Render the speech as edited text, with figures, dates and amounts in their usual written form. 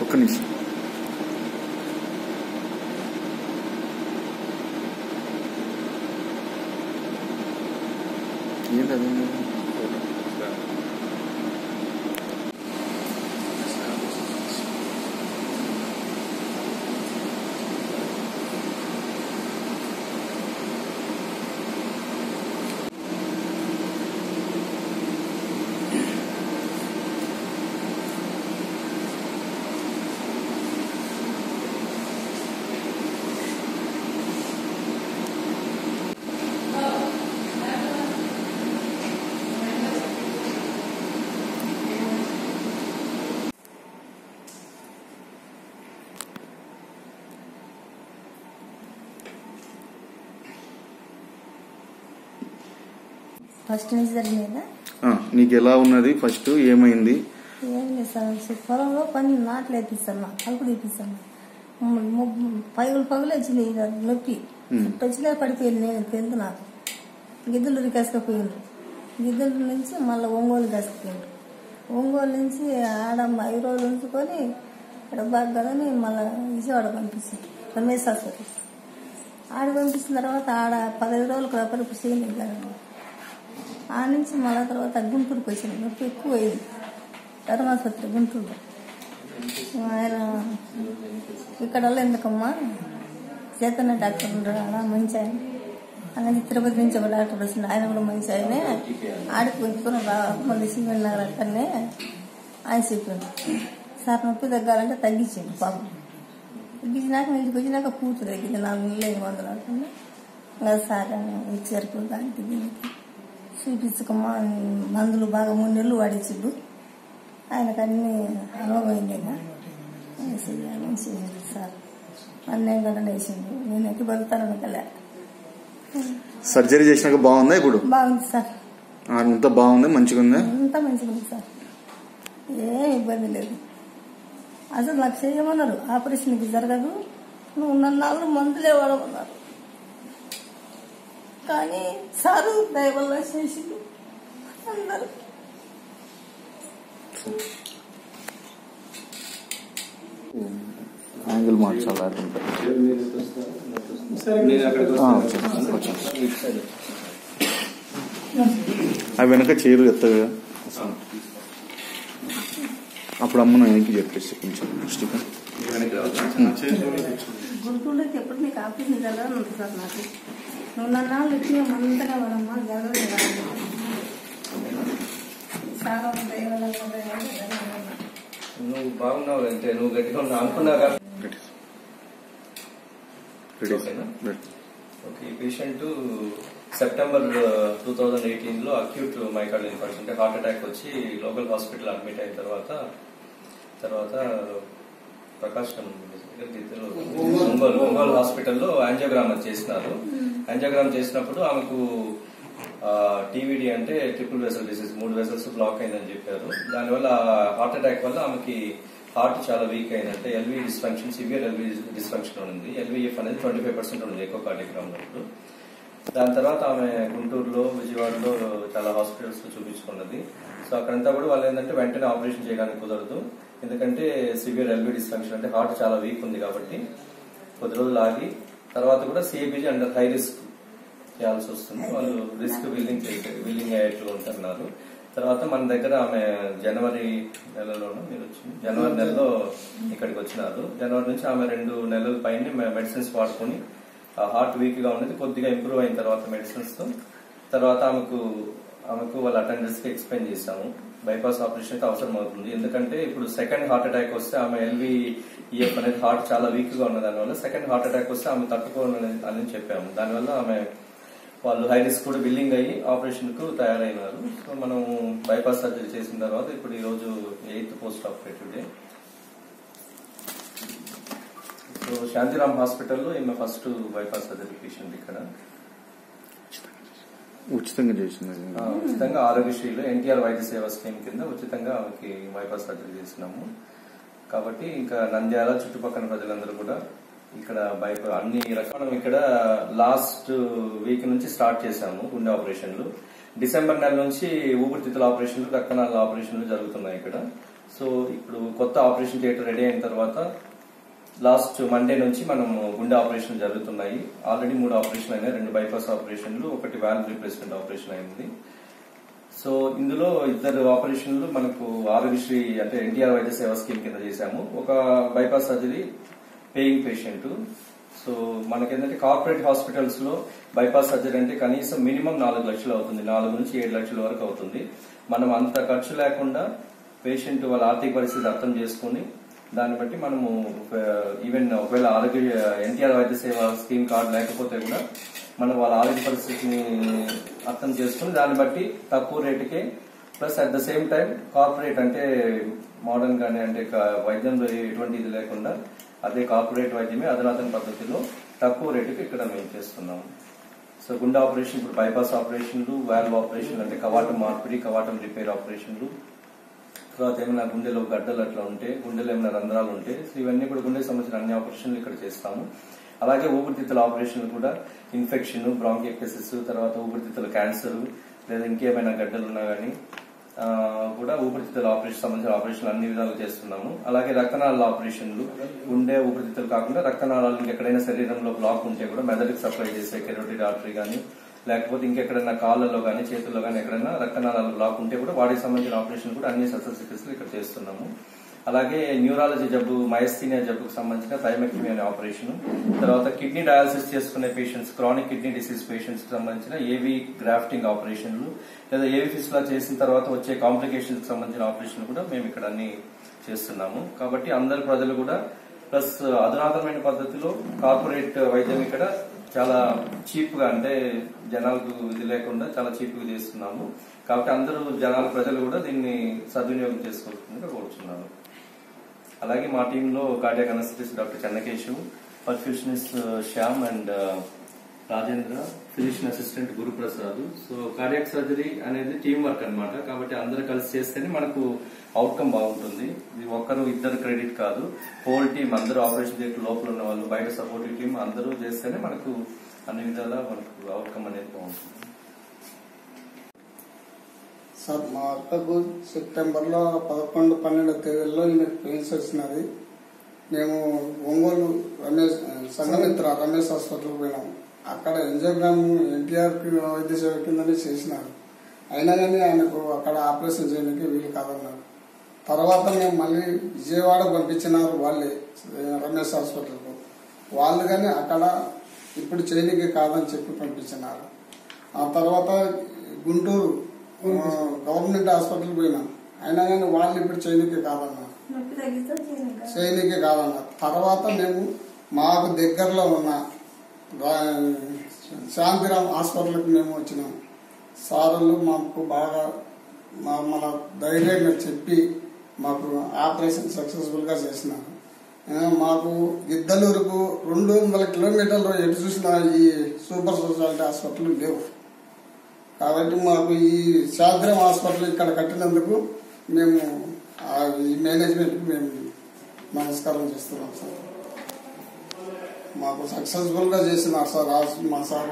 ఒక్క నిమిషం. ఏంటది? ఫస్ట్ నుంచి జరిగిందా? నీకు ఎలా ఉన్నది? ఫస్ట్ ఏమైంది? ఏం లేదు సార్, పొలంలో పని నాట్లు వేపిస్తాను, కలుపు తీపిస్తాను. పగులు వచ్చింది నొప్పి వచ్చినా పడిపోయింది. నేను తెలుసు, నాకు గిద్దలు రికేసుకపోయిండ్రు. గిద్దల నుంచి మళ్ళీ ఒంగోలు కాసుకుపోయిండ్రు. ఒంగోలు నుంచి ఆడ 5 రోజులు ఉంచుకొని ఇక్కడ బాగాని మళ్ళీ విజయవాడ పంపించింది, రమేష్ హాస్పిటల్. ఆడ పంపించిన తర్వాత ఆడ 15 రోజులకు రప్పరికి చేయలేదు. ఆ నుంచి మళ్ళా తర్వాత గుంటూరుకి వచ్చింది. నొప్పి ఎక్కువ అయింది. ధర్మాసుపత్రి గుంటూరులో. ఆయన ఇక్కడ ఎందుకమ్మా చైతన్య డాక్టర్ ఉంటాడు ఆడ, మంచి ఆయన. అలాగే తిరుపతి నుంచి ఒక డాక్టర్ వచ్చింది, ఆయన కూడా మంచి ఆయనే. ఆడికి పెట్టుకుని మళ్ళీ సిమెంట్ నగర్ అక్కడనే ఆయన చెప్పాడు, సార్ నొప్పి తగ్గాలంటే తగ్గించండి. పాపం తగ్గించినాక ఇంటికి వచ్చినాక పూర్తి తగ్గింది. 4 నెలలు 5 మందులు అవుతుంది. ఇంకా సార్ ఇచ్చారు దానికి దీనికి చూపించుకమ్మా, మందులు బాగా 3 నెలలు వాడించిండు. ఆయనకు అన్ని అనుభవమైంది. సార్ అన్నేం కదా వేసిండు. నేను ఎక్కి బతుకుతాను కదా. సర్జరీ చేసినాక బాగుందా? ఇప్పుడు బాగుంది సార్, అంతా బాగుంది, మంచిగా ఉందా? అంతా మంచిగా ఉంది సార్, ఏం ఇబ్బంది లేదు. అసలు నాకు చేయమన్నారు, ఆపరేషన్కి జరగదు, నువ్వు నన్ను మందులే వాడమన్నారు. కానీ సారు దయవల్ల చేసిండు అందరూ. యాంగిల్ మార్చాలి. అవి వెనక చీరు ఎత్తగా అప్పుడు అమ్మను వెనక్కి చెప్పేసి కొంచెం దృష్టిగా గుంటూరులోకి ఎప్పుడు నీకు ఆపరేషన్ జరగాలని ఉంటుంది సార్. నాకు నువ్వు నన్నాళ్ళు వచ్చి మంతగా వాడమ్మా జరగదు. నువ్వు బాగున్నావు అంటే నువ్వు గట్టిగా ఉన్నావు అనుకున్నాగా. ఓకే, ఈ పేషెంట్ సెప్టెంబర్ 2018లో అక్యూట్ మైకార్డియల్ ఇన్ఫార్క్షన్ అంటే హార్ట్ అటాక్ వచ్చి లోకల్ హాస్పిటల్ అడ్మిట్ అయిన తర్వాత ప్రకాశం ఒంగోలు హాస్పిటల్లో యాంజియోగ్రామ్ చేసినారు. యాంజియోగ్రామ్ చేసినప్పుడు ఆమెకు టీవీడీ అంటే triple vessel disease, 3 vessels block అయిందని చెప్పారు. దానివల్ల హార్ట్ అటాక్ వల్ల ఆమెకి హార్ట్ చాలా వీక్ అయింది. అంటే LV dysfunction, severe LV dysfunction ఉంది. ఎల్వీఎఫ్ అనేది 25% ఉంది ఎక్కువ కార్డియోగ్రామ్ ఉన్నప్పుడు. దాని తర్వాత ఆమె గుంటూరులో, విజయవాడలో చాలా హాస్పిటల్స్ లో చూపించుకున్నది. సో అక్కడంతా కూడా వాళ్ళు ఏంటంటే వెంటనే ఆపరేషన్ చేయడానికి కుదరదు, ఎందుకంటే సివియర్ ఎల్వీ డిస్ఫంక్షన్ అంటే హార్ట్ చాలా వీక్ ఉంది కాబట్టి కొద్ది రోజులు ఆగి తర్వాత కూడా సిఏబీజీ అండర్ హై రిస్క్ చేయాల్సి వస్తుంది. వాళ్ళు రిస్క్ విల్లింగ్ అయ్యేట్లు ఉంటున్నారు. తర్వాత మన దగ్గర ఆమె జనవరి నెలలోనూ మీరు వచ్చింది, జనవరి నెలలో ఇక్కడికి వచ్చినారు. జనవరి నుంచి ఆమె 2 నెలల పైన మెడిసిన్స్ వాడుకుని హార్ట్ వీక్ గా ఉన్నది కొద్దిగా ఇంప్రూవ్ అయిన తర్వాత మెడిసిన్స్ తో తర్వాత ఆమెకు వాళ్ళ అటెండర్స్ కి ఎక్స్ప్లెయిన్ చేశాము బైపాస్ ఆపరేషన్ అయితే అవసరం అవుతుంది. ఎందుకంటే ఇప్పుడు సెకండ్ హార్ట్ అటాక్ వస్తే ఆమె ఎల్వీఈఎఫ్ అనేది హార్ట్ చాలా వీక్ గా ఉన్న దానివల్ల సెకండ్ హార్ట్ అటాక్ వస్తే ఆమె తట్టుకోవాలని చెప్పాము. దానివల్ల ఆమె వాళ్ళు హై రిస్క్ కూడా బిల్లింగ్ అయ్యి ఆపరేషన్ కు తయారైనారు. సో మనం బైపాస్ సర్జరీ చేసిన తర్వాత ఇప్పుడు ఈ రోజు 8th post operative day. So Shantiram హాస్పిటల్లో ఈమె ఫస్ట్ బైపాస్ సర్జరీ పేషెంట్. ఇక్కడ ఉచితంగా చేసింది. ఉచితంగా ఆరోగ్యశ్రీలో ఎన్టీఆర్ వైద్య సేవ స్కీమ్ కింద ఉచితంగా ఆమెకి బైపాస్ సర్జరీ చేసినాము. కాబట్టి ఇంకా నంద్యాల చుట్టుపక్కల ప్రజలందరూ కూడా ఇక్కడ అన్ని రకాల ఇక్కడ లాస్ట్ వీక్ నుంచి స్టార్ట్ చేశాము గుండె ఆపరేషన్లు. డిసెంబర్ నెల నుంచి ఊపిరితిత్తుల ఆపరేషన్లు, రక్తనాళాల ఆపరేషన్లు జరుగుతున్నాయి ఇక్కడ. సో ఇప్పుడు కొత్త ఆపరేషన్ థియేటర్ రెడీ అయిన తర్వాత లాస్ట్ మండే నుంచి మనం గుండె ఆపరేషన్ జరుగుతున్నాయి. ఆల్రెడీ 3 ఆపరేషన్లు అయినాయి, 2 బైపాస్ ఆపరేషన్లు, 1 వాల్వ్ రీప్లేస్మెంట్ ఆపరేషన్ అయింది. సో ఇందులో 2 ఆపరేషన్లు మనకు ఆరోగ్యశ్రీ అంటే ఎన్టీఆర్ వైద్య సేవా స్కీమ్ కింద చేశాము. ఒక bypass surgery paying patient. So మనకేంటంటే కార్పొరేట్ హాస్పిటల్స్ లో బైపాస్ సర్జరీ అంటే కనీసం మినిమం 4 లక్షలు అవుతుంది, 4 నుంచి 7 లక్షల వరకు అవుతుంది. మనం అంత ఖర్చు లేకుండా పేషెంట్ వాళ్ళ ఆర్థిక పరిస్థితి అర్థం చేసుకుని దాన్ని బట్టి మనము ఈవెన్ ఒకవేళ ఎన్టీఆర్ వైద్య సేవా స్కీమ్ కార్డు లేకపోతే కూడా మనం వాళ్ళ ఆరోగ్య పరిస్థితిని అర్థం చేసుకుని దాన్ని బట్టి తక్కువ రేటుకే plus at the same time corporate అంటే మోడర్న్ గానీ అంటే వైద్యంలో ఎటువంటి ఇది లేకుండా అదే కార్పొరేట్ వైద్యమే అధునాతన పద్ధతిలో తక్కువ రేటుకి ఇక్కడ మేము చేస్తున్నాము. సో గుండె ఆపరేషన్ ఇప్పుడు బైపాస్ ఆపరేషన్లు, వాల్వ్ ఆపరేషన్లు అంటే కవాటం మార్పిడి, కవాటం రిపేర్ ఆపరేషన్లు, తర్వాత ఏమైనా గుండెలో గడ్డలు అట్లా ఉంటే, గుండెలో ఏమైనా రంధ్రాలు ఉంటే ఇవన్నీ కూడా గుండెకి సంబంధించిన అన్ని ఆపరేషన్లు ఇక్కడ చేస్తాము. అలాగే ఊపిరితిత్తుల ఆపరేషన్లు కూడా ఇన్ఫెక్షన్, బ్రాంకియోసిస్, తర్వాత ఊపిరితిత్తుల క్యాన్సర్ లేదా ఇంకేమైనా గడ్డలు ఉన్నా గానీ కూడా ఊపిరితిత్తుల ఆపరేషన్ సంబంధించిన ఆపరేషన్లు అన్ని విధాలు చేస్తున్నాము. అలాగే రక్తనాళాల ఆపరేషన్లు గుండె ఊపిరితిత్తులు కాకుండా రక్తనాళాలు ఇంకెక్కడైనా శరీరంలో బ్లాక్ ఉంటే కూడా మెదడుకు సప్లై చేసే కెరోటిడ్ ఆర్టరీ గానీ లేకపోతే ఇంకెక్కడైనా కాళ్ళలో గానీ చేతుల్లో గానీ ఎక్కడైనా రక్తనాళాలు బ్లాక్ ఉంటే కూడా వాటికి సంబంధించిన ఆపరేషన్ కూడా అన్ని శస్త్రచికిత్సలు ఇక్కడ చేస్తున్నాము. అలాగే న్యూరాలజీ జబ్బు, మయస్థీనియా జబ్బుకు సంబంధించిన థైమెక్టమీ అనే ఆపరేషన్, తర్వాత కిడ్నీ డయాలసిస్ చేసుకునే patients, chronic kidney disease patients కి సంబంధించిన ఏవి గ్రాఫ్టింగ్ ఆపరేషన్లు లేదా ఏవి ఫిస్టులా చేసిన తర్వాత వచ్చే కాంప్లికేషన్స్ కి సంబంధించిన ఆపరేషన్లు కూడా మేము ఇక్కడ అన్ని చేస్తున్నాము. కాబట్టి అందరు ప్రజలు కూడా ప్లస్ అధునాతనమైన పద్ధతిలో కార్పొరేట్ వైద్యం ఇక్కడ చాలా చీప్ గా అంటే జనాలకు ఇది లేకుండా చాలా చీప్ గా చేస్తున్నాము. కాబట్టి అందరూ ప్రజలు కూడా దీన్ని సద్వినియోగం చేసుకోవాల్సిందిగా కోరుచున్నాను. అలాగే మా టీంలో cardiac anaesthetist doctor Chennakeshav, perfusionist Shyam and Rajendra, physician assistant Guruprasad. So cardiac surgery అనేది టీం వర్క్ అన్నమాట. కాబట్టి అందరూ కలిసి చేస్తేనే మనకు అవుట్కమ్ బాగుంటుంది. ఇది ఒక్కరు ఇద్దరు క్రెడిట్ కాదు, హోల్ టీం అందరూ ఆపరేషన్ థియేటర్ లోపల ఉన్న వాళ్ళు, బయట సపోర్టివ్ టీం అందరూ చేస్తేనే మనకు అన్ని విధాలా మనకు అవుట్కమ్ అనేది బాగుంటుంది. సార్ మా అక్కకు సెప్టెంబర్లో 11, 12 తేదీల్లో ఈమెకు పెయిన్స్ వచ్చినది. మేము ఒంగోలు సంఘమిత్ర రమేష్ హాస్పిటల్కి పోయినాము. అక్కడ ఎంజోగ్రామ్ ఎన్టీఆర్ వైద్య సేవ కిందనే చేసినారు. అయినా కానీ ఆయనకు అక్కడ ఆపరేషన్ చేయడానికి వీలు కాదన్నారు. తర్వాత మేము మళ్ళీ విజయవాడ పంపించినారు వాళ్ళే రమేష్ హాస్పిటల్కు. వాళ్ళు కానీ అక్కడ ఇప్పుడు చేయడానికి కాదని చెప్పి పంపించినారు. ఆ తర్వాత గుంటూరు గవర్నమెంట్ హాస్పిటల్ పోయినాం. అయినా కానీ వాళ్ళు ఇప్పుడు చేయడానికి కాదన్నారు. తర్వాత మేము మాకు దగ్గరలో ఉన్న శాంతిరామ్ హాస్పిటల్కి మేము వచ్చినాం. సార్లు మాకు బాగా మన ధైర్యంగా చెప్పి మాకు ఆపరేషన్ సక్సెస్ఫుల్ గా చేసినారు. మాకు గిద్దలూరుకు 200 కిలోమీటర్లు ఎటు చూసినా ఈ సూపర్ స్పెషాలిటీ హాస్పిటల్ లేవు. కాబట్టి మాకు ఈ శాంతిరామ్ హాస్పిటల్ ఇక్కడ కట్టినందుకు మేము ఈ మేనేజ్మెంట్ కి మేము నమస్కారం చేస్తున్నాం సార్. మాకు సక్సెస్ఫుల్ గా చేసినారు సార్ మా సార్.